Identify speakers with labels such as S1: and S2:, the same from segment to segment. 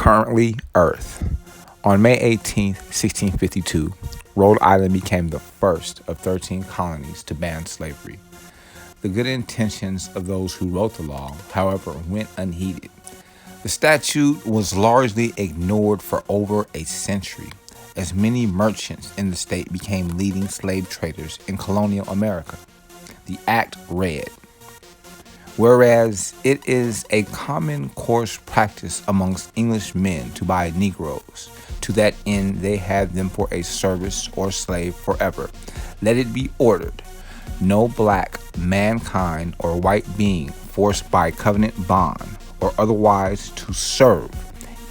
S1: Currently, Earth. On May 18, 1652, Rhode Island became the first of 13 colonies to ban slavery. The good intentions of those who wrote the law, however, went unheeded. The statute was largely ignored for over a century, as many merchants in the state became leading slave traders in colonial America. The act read, whereas it is a common course practice amongst English men to buy Negroes, to that end they have them for a service or slave forever, let it be ordered, no black, mankind, or white being forced by covenant bond or otherwise to serve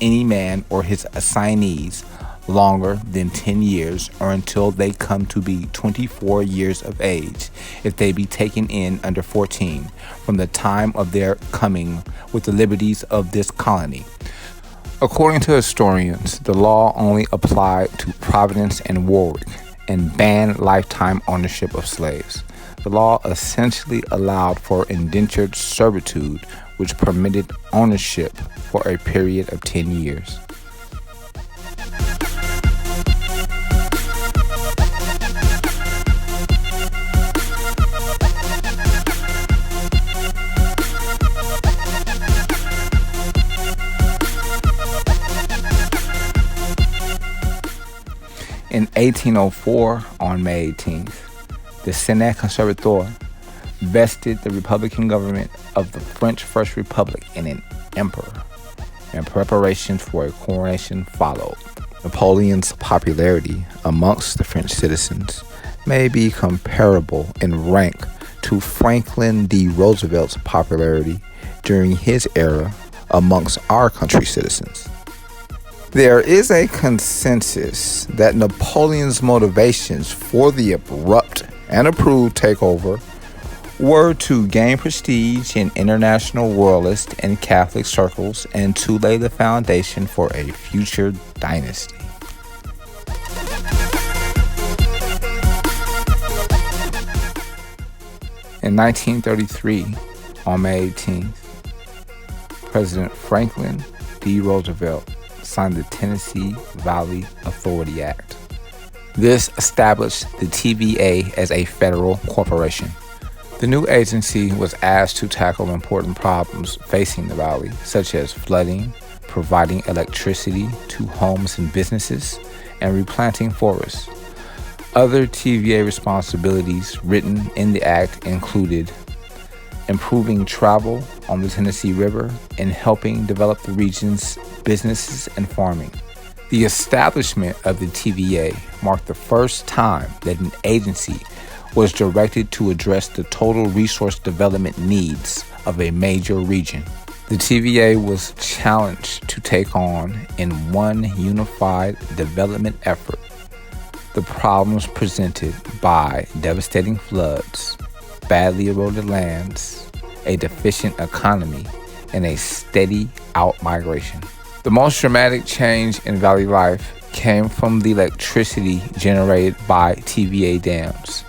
S1: any man or his assignees longer than 10 years or until they come to be 24 years of age, if they be taken in under 14, from the time of their coming with the liberties of this colony. According to historians, the law only applied to Providence and Warwick and banned lifetime ownership of slaves. The law essentially allowed for indentured servitude, which permitted ownership for a period of 10 years. In 1804, on May 18th, the Senate Conservatoire vested the Republican government of the French First Republic in an emperor, and preparations for a coronation followed. Napoleon's popularity amongst the French citizens may be comparable in rank to Franklin D. Roosevelt's popularity during his era amongst our country's citizens. There is a consensus that Napoleon's motivations for the abrupt and approved takeover were to gain prestige in international royalist and Catholic circles and to lay the foundation for a future dynasty. In 1933, on May 18th, President Franklin D. Roosevelt signed the Tennessee Valley Authority Act. This established the TVA as a federal corporation. The new agency was asked to tackle important problems facing the valley, such as flooding, providing electricity to homes and businesses, and replanting forests. Other TVA responsibilities written in the act included improving travel on the Tennessee River and helping develop the region's businesses and farming. The establishment of the TVA marked the first time that an agency was directed to address the total resource development needs of a major region. The TVA was challenged to take on, in one unified development effort, the problems presented by devastating floods, badly eroded lands, a deficient economy, and a steady out-migration. The most dramatic change in valley life came from the electricity generated by TVA dams.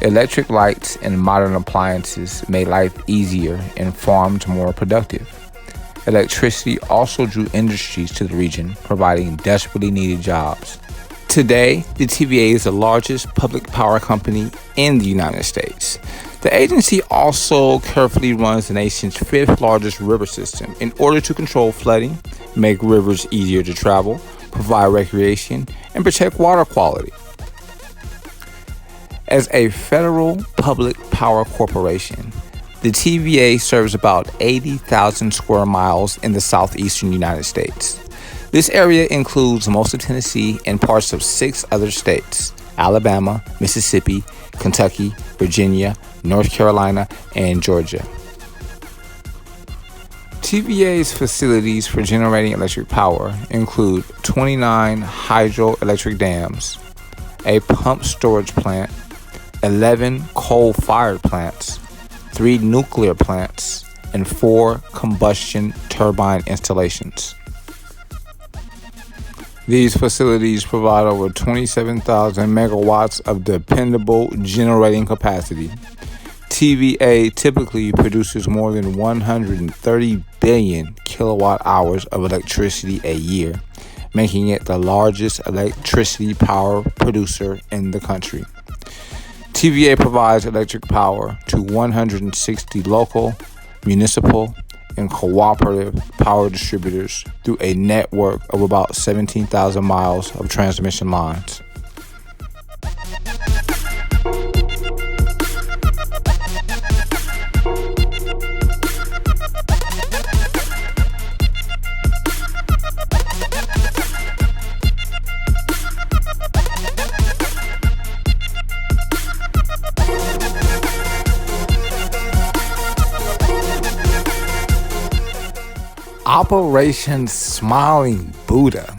S1: Electric lights and modern appliances made life easier and farms more productive. Electricity also drew industries to the region, providing desperately needed jobs. Today, the TVA is the largest public power company in the United States. The agency also carefully runs the nation's fifth largest river system in order to control flooding, make rivers easier to travel, provide recreation, and protect water quality. As a federal public power corporation, the TVA serves about 80,000 square miles in the southeastern United States. This area includes most of Tennessee and parts of 6 other states: Alabama, Mississippi, Kentucky, Virginia, North Carolina, and Georgia. TVA's facilities for generating electric power include 29 hydroelectric dams, a pump storage plant, 11 coal-fired plants, 3 nuclear plants, and 4 combustion turbine installations. These facilities provide over 27,000 megawatts of dependable generating capacity. TVA typically produces more than 130 billion kilowatt hours of electricity a year, making it the largest electricity power producer in the country. TVA provides electric power to 160 local, municipal, and cooperative power distributors through a network of about 17,000 miles of transmission lines. Operation Smiling Buddha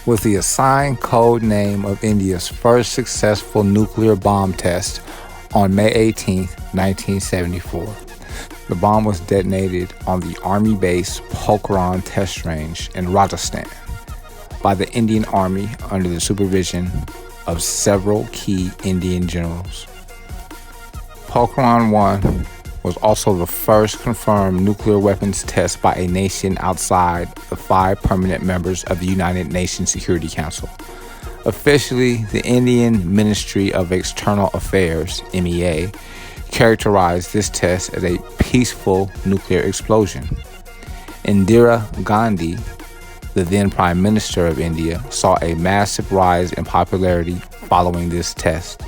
S1: was the assigned code name of India's first successful nuclear bomb test on May 18, 1974. The bomb was detonated on the Army base Pokhran Test Range in Rajasthan by the Indian Army under the supervision of several key Indian generals. Pokhran 1 was also the first confirmed nuclear weapons test by a nation outside the 5 permanent members of the United Nations Security Council. Officially, the Indian Ministry of External Affairs, MEA, characterized this test as a peaceful nuclear explosion. Indira Gandhi, the then Prime Minister of India, saw a massive rise in popularity following this test.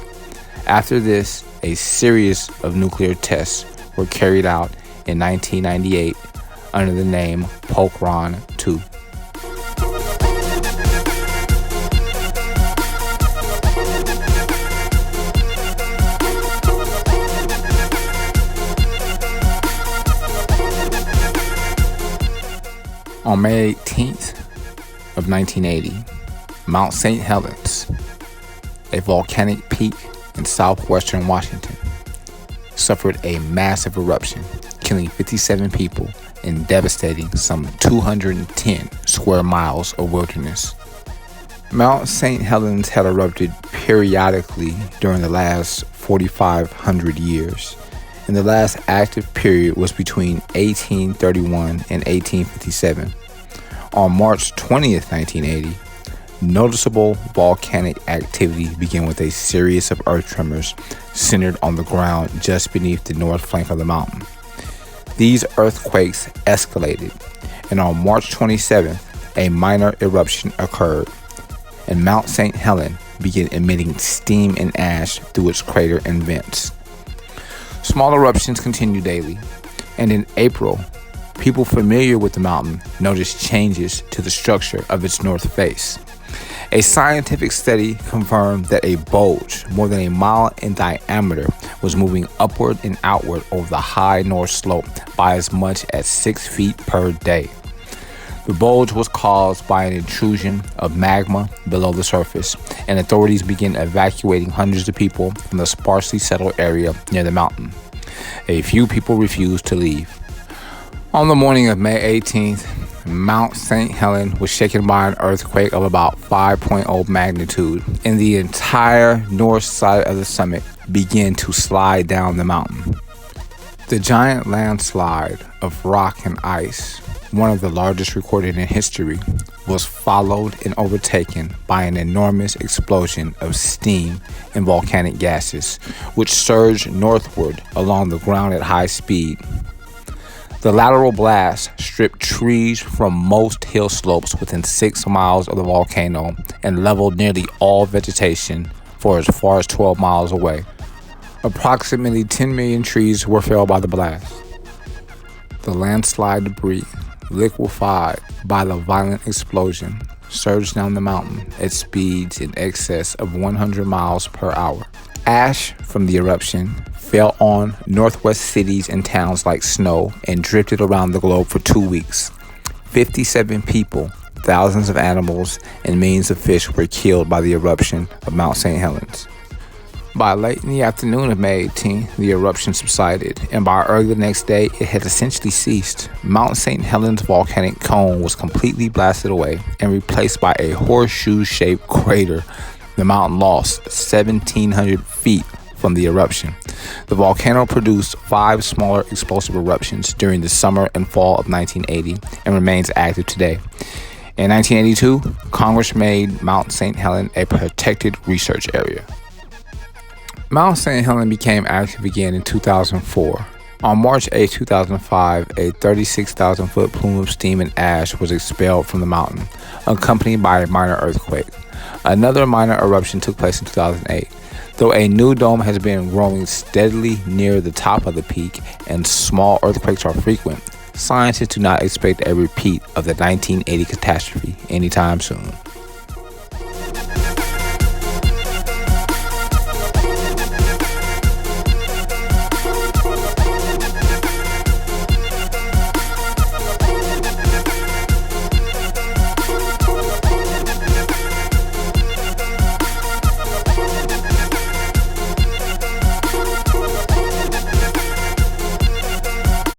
S1: After this, a series of nuclear tests were carried out in 1998 under the name Pokhran 2. On May 18th of 1980, Mount St. Helens, a volcanic peak in southwestern Washington, suffered a massive eruption, killing 57 people and devastating some 210 square miles of wilderness. Mount St. Helens had erupted periodically during the last 4,500 years, and the last active period was between 1831 and 1857. On March 20th, 1980, noticeable volcanic activity began with a series of earth tremors centered on the ground just beneath the north flank of the mountain. These earthquakes escalated, and on March 27th, a minor eruption occurred, and Mount St. Helens began emitting steam and ash through its crater and vents. Small eruptions continue daily, and in April, people familiar with the mountain noticed changes to the structure of its north face. A scientific study confirmed that a bulge more than a mile in diameter was moving upward and outward over the high north slope by as much as 6 feet per day. The bulge was caused by an intrusion of magma below the surface, and authorities began evacuating hundreds of people from the sparsely settled area near the mountain. A few people refused to leave. On the morning of May 18th, Mount St. Helens was shaken by an earthquake of about 5.0 magnitude, and the entire north side of the summit began to slide down the mountain. The giant landslide of rock and ice, one of the largest recorded in history, was followed and overtaken by an enormous explosion of steam and volcanic gases, which surged northward along the ground at high speed. The lateral blast stripped trees from most hill slopes within 6 miles of the volcano and leveled nearly all vegetation for as far as 12 miles away. Approximately 10 million trees were felled by the blast. The landslide debris, liquefied by the violent explosion, surged down the mountain at speeds in excess of 100 miles per hour. Ash from the eruption fell on northwest cities and towns like snow and drifted around the globe for 2 weeks. 57 people, thousands of animals, and millions of fish were killed by the eruption of Mount St. Helens. By late in the afternoon of May 18, the eruption subsided, and by early the next day, it had essentially ceased. Mount St. Helens volcanic cone was completely blasted away and replaced by a horseshoe-shaped crater. The mountain lost 1,700 feet from the eruption. The volcano produced 5 smaller explosive eruptions during the summer and fall of 1980 and remains active today. In 1982, Congress made Mount St. Helens a protected research area. Mount St. Helens became active again in 2004. On March 8, 2005, a 36,000-foot plume of steam and ash was expelled from the mountain, accompanied by a minor earthquake. Another minor eruption took place in 2008. Though a new dome has been growing steadily near the top of the peak and small earthquakes are frequent, scientists do not expect a repeat of the 1980 catastrophe anytime soon.